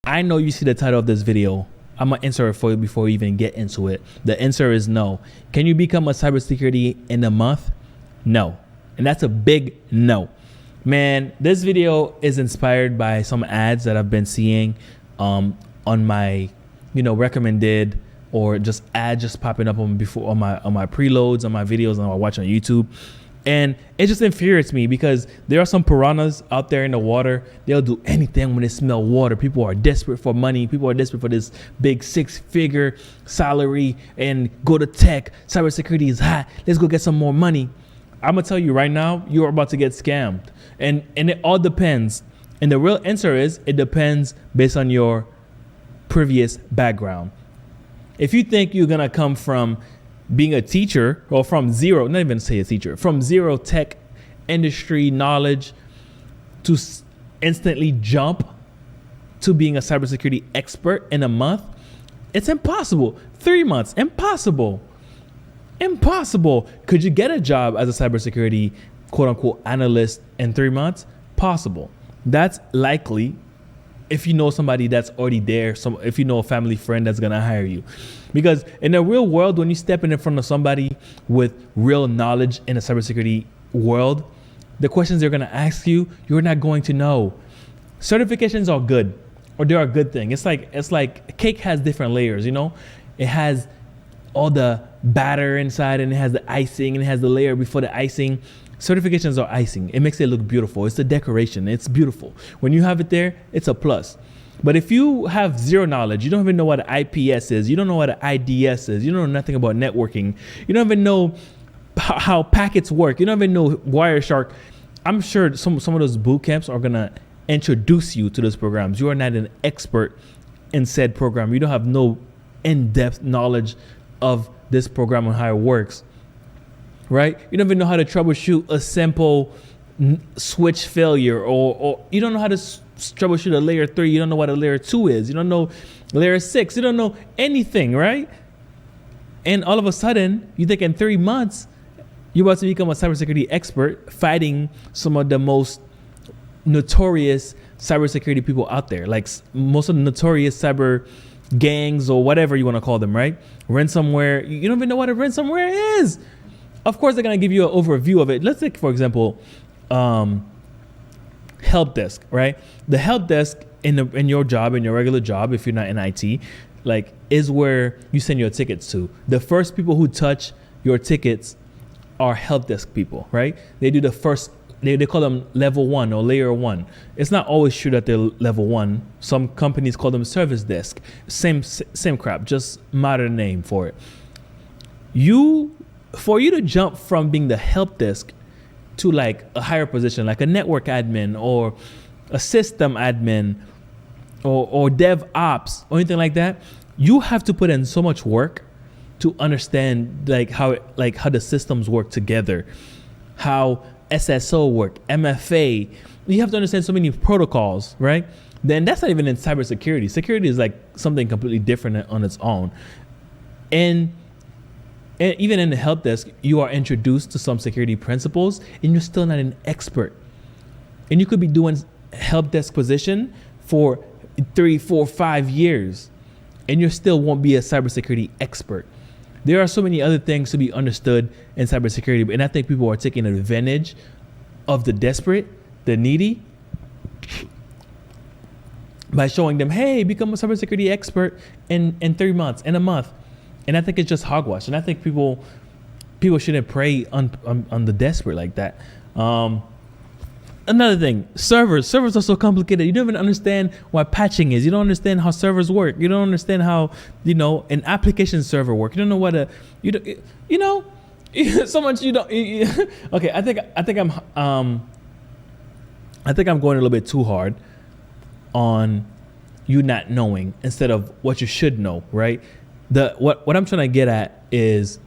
I know you see the title of this video. I'm gonna answer it for you before we even get into it. The answer is no. Can you become a cybersecurity in a month? No. And that's a big no. Man, this video is inspired by some ads that I've been seeing on my, recommended, or just ads just popping up on my preloads, on my videos, and I watch on YouTube. And it just infuriates me because there are some piranhas out there in the water. They'll do anything when they smell water. People are desperate for money. People are desperate for this big 6-figure salary and go to tech. Cybersecurity is hot. Let's go get some more money. I'm going to tell you right now, you're about to get scammed. And it all depends. And the real answer is it depends based on your previous background. If you think you're going to come from being a teacher, or from zero, not even say a teacher, from zero tech industry knowledge to instantly jump to being a cybersecurity expert in a month, it's impossible. 3 months, impossible. Impossible. Could you get a job as a cybersecurity quote unquote analyst in 3 months? Possible. That's likely if you know somebody that's already there, if you know a family friend that's gonna hire you. Because in the real world, when you step in front of somebody with real knowledge in the cybersecurity world, the questions they're gonna ask you, you're not going to know. Certifications are good, or they're a good thing. It's like cake has different layers, It has all the batter inside, and it has the icing, and it has the layer before the icing. Certifications are icing. It makes it look beautiful. It's the decoration. It's beautiful. When you have it there, it's a plus. But if you have zero knowledge, you don't even know what an IPS is, you don't know what an IDS is, you don't know nothing about networking, you don't even know how packets work, you don't even know Wireshark, I'm sure some of those boot camps are going to introduce you to those programs. You are not an expert in said program. You don't have no in-depth knowledge of this program and how it works. Right? You don't even know how to troubleshoot a simple switch failure, or you don't know how to troubleshoot a layer 3. You don't know what a layer 2 is. You don't know layer 6. You don't know anything, right? And all of a sudden, you think in 3 months, you're about to become a cybersecurity expert fighting some of the most notorious cybersecurity people out there, like most of the notorious cyber gangs or whatever you want to call them, right? Ransomware. You don't even know what a ransomware is. Of course, they're going to give you an overview of it. Let's take, for example, help desk, right? The help desk in your job, in your regular job, if you're not in IT, is where you send your tickets to. The first people who touch your tickets are help desk people, right? They do the first, they call them level 1 or layer 1. It's not always true that they're level 1. Some companies call them service desk. Same crap, just modern name for it. For you to jump from being the help desk to like a higher position, like a network admin or a system admin or dev ops or anything like that, you have to put in so much work to understand how the systems work together, how SSO work, MFA. You have to understand so many protocols, right? Then that's not even in cybersecurity. Security is like something completely different on its own. And even in the help desk, you are introduced to some security principles and you're still not an expert. And you could be doing help desk position for 3, 4, 5 years and you still won't be a cybersecurity expert. There are so many other things to be understood in cybersecurity, and I think people are taking advantage of the desperate, the needy, by showing them, hey, become a cybersecurity expert in 3 months, in a month. And I think it's just hogwash. And I think people shouldn't prey on the desperate like that. Another thing, servers are so complicated. You don't even understand what patching is. You don't understand how servers work. You don't understand how, an application server work. You don't know what so much you don't. Okay, I think I'm going a little bit too hard on you not knowing instead of what you should know, right? What I'm trying to get at is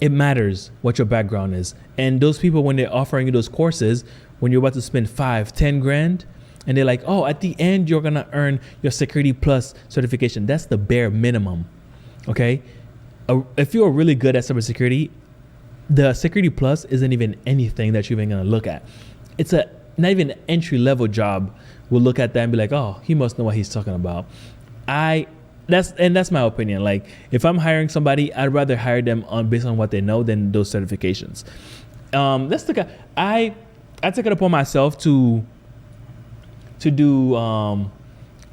it matters what your background is. And those people, when they're offering you those courses, when you're about to spend 5-10 grand, and they're like, oh, at the end, you're going to earn your Security Plus certification. That's the bare minimum. Okay. If you're really good at cybersecurity, the Security Plus isn't even anything that you're even going to look at. It's not even an entry level job will look at that and be like, oh, he must know what he's talking about. That's my opinion. Like, if I'm hiring somebody, I'd rather hire them based on what they know than those certifications. Let's look at, I took it upon myself to do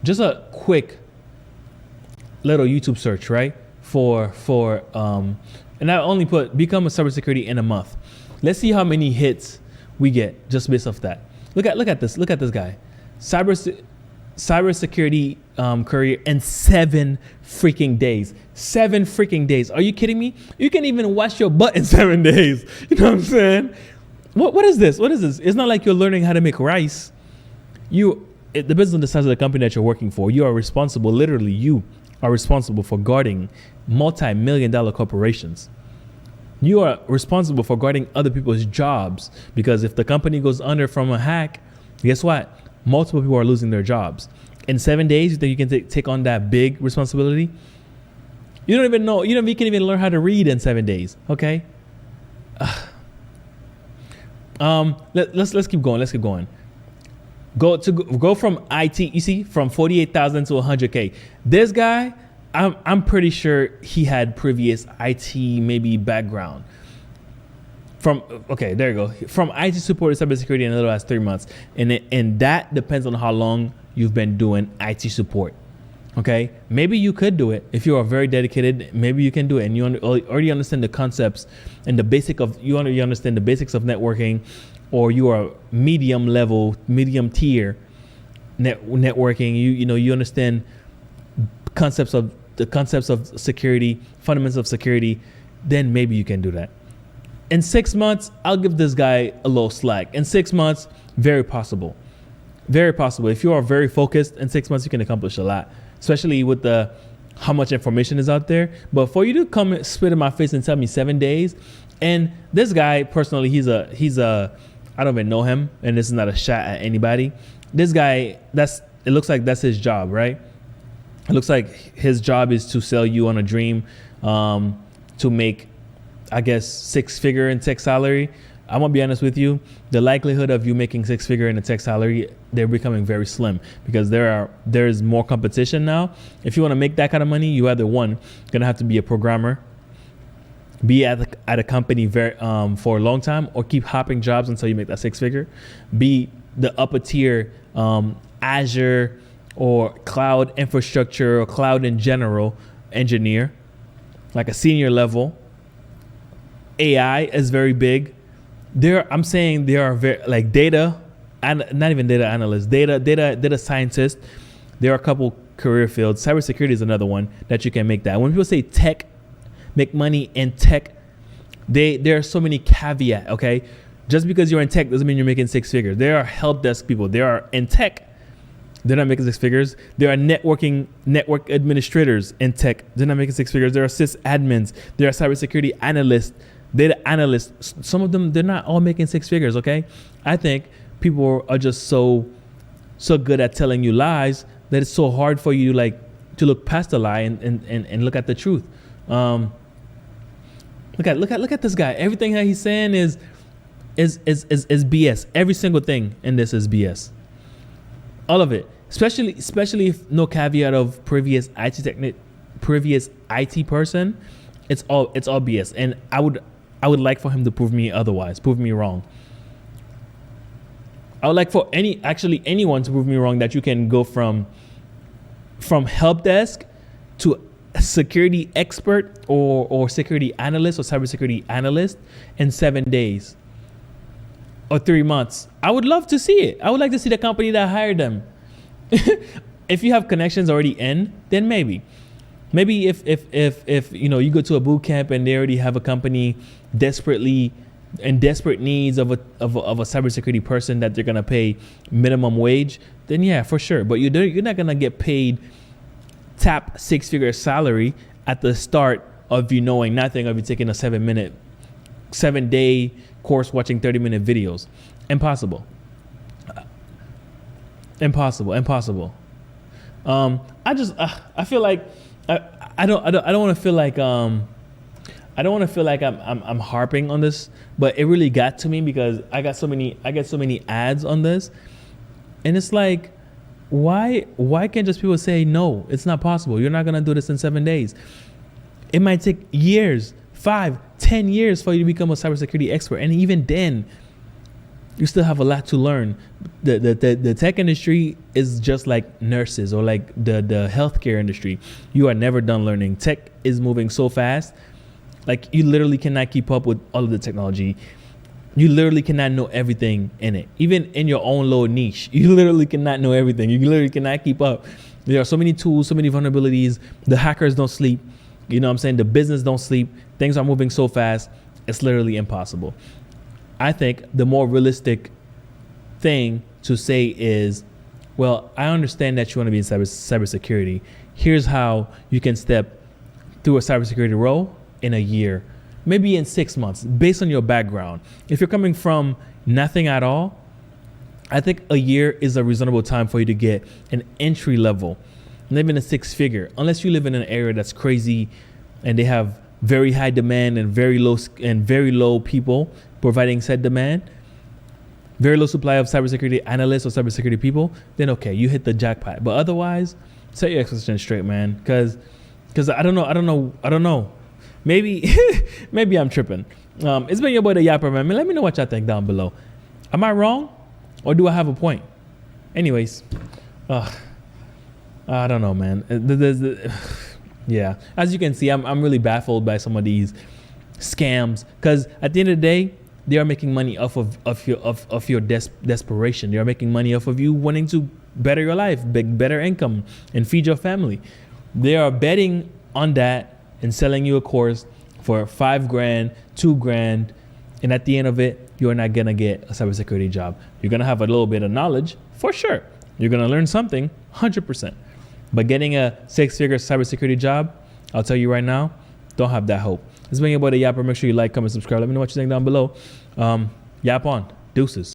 just a quick little YouTube search, right? And I only put become a cybersecurity in a month. Let's see how many hits we get just based off that. Look at this guy. Cybersecurity career in 7 freaking days. 7 freaking days. Are you kidding me? You can even wash your butt in 7 days. You know what I'm saying? What is this? What is this? It's not like you're learning how to make rice. It depends on the size of the company that you're working for. You are responsible, literally you are responsible for guarding multi-million-dollar corporations. You are responsible for guarding other people's jobs, because if the company goes under from a hack, guess what? Multiple people are losing their jobs. In 7 days, you think you can take on that big responsibility? You don't even know. You can even learn how to read in 7 days. Okay. Let's keep going. Let's keep going. Go from IT. You see, from 48,000 to 100K. This guy, I'm pretty sure he had previous IT maybe background. There you go. From IT support to cybersecurity in a little as 3 months, and that depends on how long you've been doing IT support. Okay, maybe you could do it if you are very dedicated. Maybe you can do it, and you already understand the concepts and you understand the basics of networking, or you are medium tier networking. You understand concepts of security, fundamentals of security. Then maybe you can do that. In 6 months, I'll give this guy a little slack. In 6 months, very possible. Very possible. If you are very focused, in 6 months, you can accomplish a lot, especially with how much information is out there. But for you to come and spit in my face and tell me 7 days, and this guy, personally, he's a, I don't even know him, and this is not a shot at anybody. This guy, it looks like that's his job, right? It looks like his job is to sell you on a dream, to make, I guess, 6-figure in tech salary. I'm gonna be honest with you, the likelihood of you making 6-figure in a tech salary, they're becoming very slim, because there's more competition now. If you want to make that kind of money, you either gonna have to be a programmer, be at a company for a long time, or keep hopping jobs until you make that 6-figure. Be the upper tier Azure or cloud infrastructure or cloud in general engineer, like a senior level. AI is very big. I'm saying there are very, like, data, and not even data analysts, data scientists. There are a couple career fields. Cybersecurity is another one that you can make that. When people say tech, make money in tech, there are so many caveats. Okay, just because you're in tech doesn't mean you're making 6 figures. There are help desk people. There are in tech, they're not making 6 figures. There are network administrators in tech. They're not making 6 figures. There are sysadmins. There are cybersecurity analysts, data analysts. Some of them, they're not all making 6 figures. Okay, I think people are just so good at telling you lies that it's so hard for you to look past the lie and look at the truth. Look at this guy. Everything that he's saying is BS. Every single thing in this is BS. All of it. Especially if no caveat of previous IT person. It's all BS. And I would like for him to prove me otherwise. Prove me wrong. I would like for anyone to prove me wrong, that you can go from help desk to a security expert or security analyst or cybersecurity analyst in 7 days or 3 months. I would love to see it. I would like to see the company that hired them. If you have connections already in, then maybe if you go to a boot camp and they already have a company desperately in desperate needs of a cybersecurity person that they're gonna pay minimum wage, then yeah, for sure. But you're not gonna get paid top 6-figure salary at the start of you knowing nothing, of you taking a 7-day course watching 30-minute videos. Impossible. I feel like I don't want to feel like I'm harping on this, but it really got to me because I get so many ads on this, and it's like, Why can't just people say no? It's not possible. You're not gonna do this in 7 days. It might take years, 5, 10 years for you to become a cybersecurity expert, and even then, you still have a lot to learn. The tech industry is just like nurses or like the healthcare industry. You are never done learning. Tech is moving so fast, like you literally cannot keep up with all of the technology. You literally cannot know everything in it. Even in your own little niche, you literally cannot know everything. You literally cannot keep up. There are so many tools, so many vulnerabilities. The hackers don't sleep. You know what I'm saying? The business don't sleep. Things are moving so fast. It's literally impossible. I think the more realistic thing to say is, well, I understand that you want to be in cybersecurity. Here's how you can step through a cybersecurity role in a year, maybe in 6 months, based on your background. If you're coming from nothing at all, I think a year is a reasonable time for you to get an entry level, live in a 6-figure, unless you live in an area that's crazy and they have very high demand and very low people providing said demand, very low supply of cybersecurity analysts or cybersecurity people, then okay, you hit the jackpot. But otherwise, set your expectations straight, man. Because I don't know. Maybe maybe I'm tripping. It's been your boy, the Yapper, man. Let me know what y'all think down below. Am I wrong, or do I have a point? Anyways, I don't know, man. Yeah, as you can see, I'm really baffled by some of these scams, because at the end of the day, they are making money off of your desperation. They are making money off of you wanting to better your life, better income, and feed your family. They are betting on that and selling you a course for $5 grand, $2 grand, and at the end of it, you're not gonna get a cybersecurity job. You're gonna have a little bit of knowledge for sure. You're gonna learn something, 100%. But getting a 6-figure cybersecurity job, I'll tell you right now, don't have that hope. This has been your boy, the Yapper. Make sure you like, comment, subscribe. Let me know what you think down below. Yap on. Deuces.